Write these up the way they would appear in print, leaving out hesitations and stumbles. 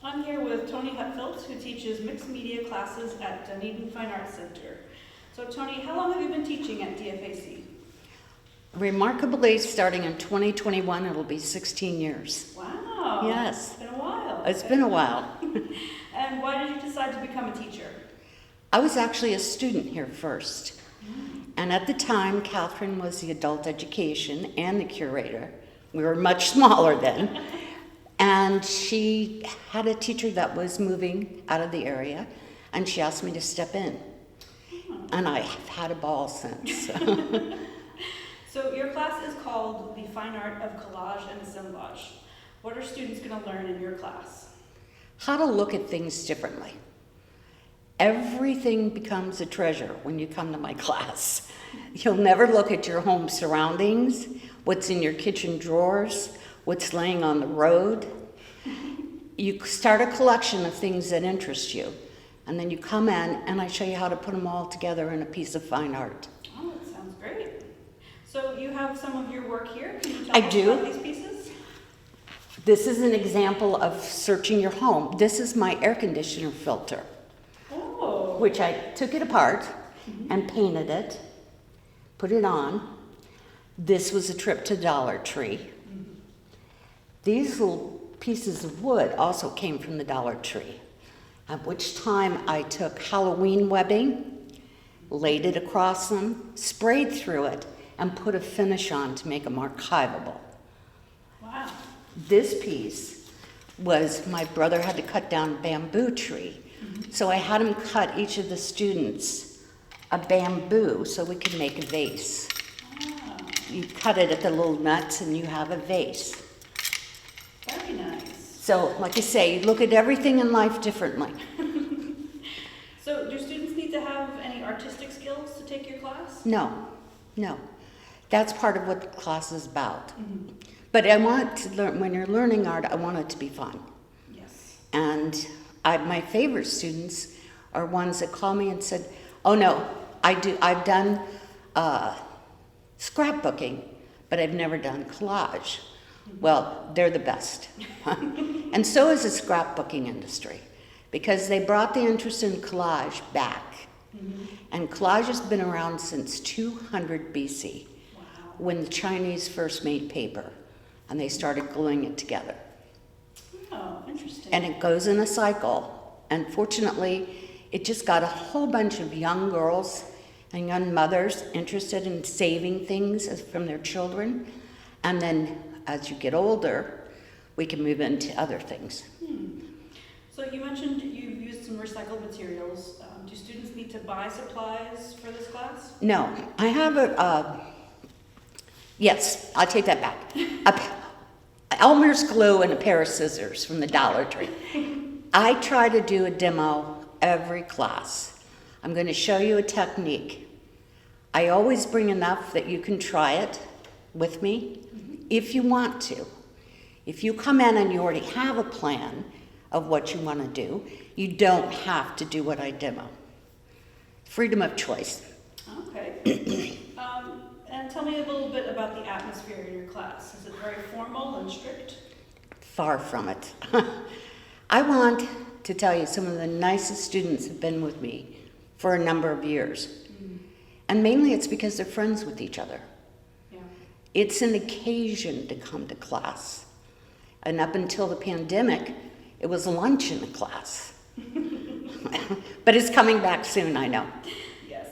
I'm here with Tony Hutfilz, who teaches mixed media classes at Dunedin Fine Arts Center. So Tony, how long have you been teaching at DFAC? Remarkably, starting in 2021, it'll be 16 years. Wow. Yes. It's been a while. It's been a while. And why did you decide to become a teacher? I was actually a student here first. And at the time, Catherine was the adult education and the curator. We were much smaller then. And she had a teacher that was moving out of the area, and she asked me to step in. And I have had a ball since. So your class is called The Fine Art of Collage and Assemblage. What are students going to learn in your class? How to look at things differently. Everything becomes a treasure when you come to my class. You'll never look at your home surroundings, what's in your kitchen drawers, what's laying on the road. You start a collection of things that interest you, and then you come in and I show you how to put them all together in a piece of fine art. Oh, that sounds great. So you have some of your work here. Can you tell I us do. about these pieces? This is an example of searching your home. This is my air conditioner filter, Oh. which I took it apart and painted it, put it on. This was a trip to Dollar Tree. These little pieces of wood also came from the Dollar Tree, at which time I took Halloween webbing, laid it across them, sprayed through it, and put a finish on to make them archivable. Wow. This piece was, my brother had to cut down a bamboo tree, so I had him cut each of the students a bamboo so we could make a vase. Ah, You cut it at the little nuts and you have a vase. very nice. So, like I say, you look at everything in life differently. So do students need to have any artistic skills to take your class? No. That's part of what the class is about. But I want to learn, when you're learning art, I want it to be fun. Yes. And my favorite students are ones that call me and said, oh no, I've done scrapbooking, but I've never done collage. Well, they're the best. And so is the scrapbooking industry, because they brought the interest in collage back. And collage has been around since 200 BC, Wow. when the Chinese first made paper, and they started gluing it together. Oh, interesting. And it goes in a cycle. And fortunately, it just got a whole bunch of young girls and young mothers interested in saving things from their children. And then as you get older, we can move into other things. So you mentioned you've used some recycled materials. Do students need to buy supplies for this class? No, I have yes, I'll take that back. Elmer's glue and a pair of scissors from the Dollar Tree. I try to do a demo every class. I'm going to show you a technique. I always bring enough that you can try it with me if you want to. If you come in and you already have a plan of what you want to do, you don't have to do what I demo. Freedom of choice. Okay. And tell me a little bit about the atmosphere in your class. Is it very formal and strict? Far from it. I want to tell you some of the nicest students have been with me for a number of years. And mainly it's because they're friends with each other. Yeah. It's an occasion to come to class. And up until the pandemic, it was lunch in the class. But it's coming back soon, I know. Yes.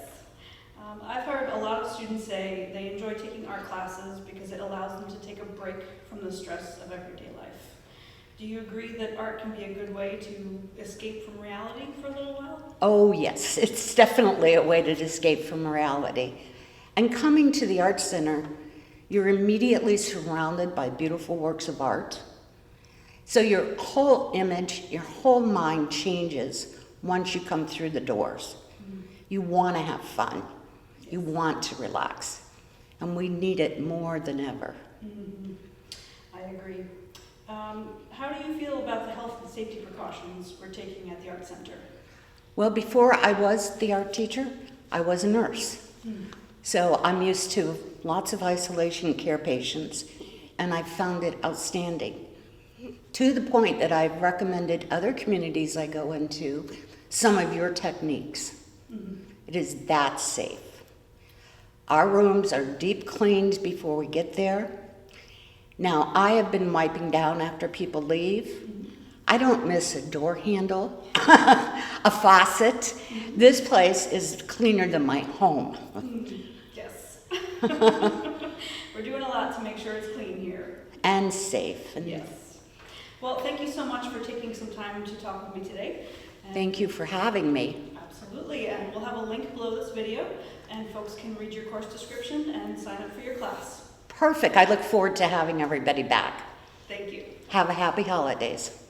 I've heard a lot of students say they enjoy taking art classes because it allows them to take a break from the stress of everyday life. Do you agree that art can be a good way to escape from reality for a little while? Oh yes, it's definitely a way to escape from reality. And coming to the Art Center, you're immediately surrounded by beautiful works of art. So your whole image, your whole mind changes once you come through the doors. You want to have fun. You want to relax. And we need it more than ever. I agree. How do you feel about the health and safety precautions we're taking at the Art Center? Well, before I was the art teacher, I was a nurse. So I'm used to lots of isolation care patients, and I found it outstanding to the point that I've recommended other communities I go into some of your techniques. It is that safe. Our rooms are deep cleaned before we get there. Now, I have been wiping down after people leave. I don't miss a door handle, a faucet. This place is cleaner than my home. Yes. We're doing a lot to make sure it's clean here. And safe. And Yes. Well, thank you so much for taking some time to talk with me today. And thank you for having me. absolutely, and we'll have a link below this video, and folks can read your course description and sign up for your class. Perfect. I look forward to having everybody back. Thank you. Have a happy holidays.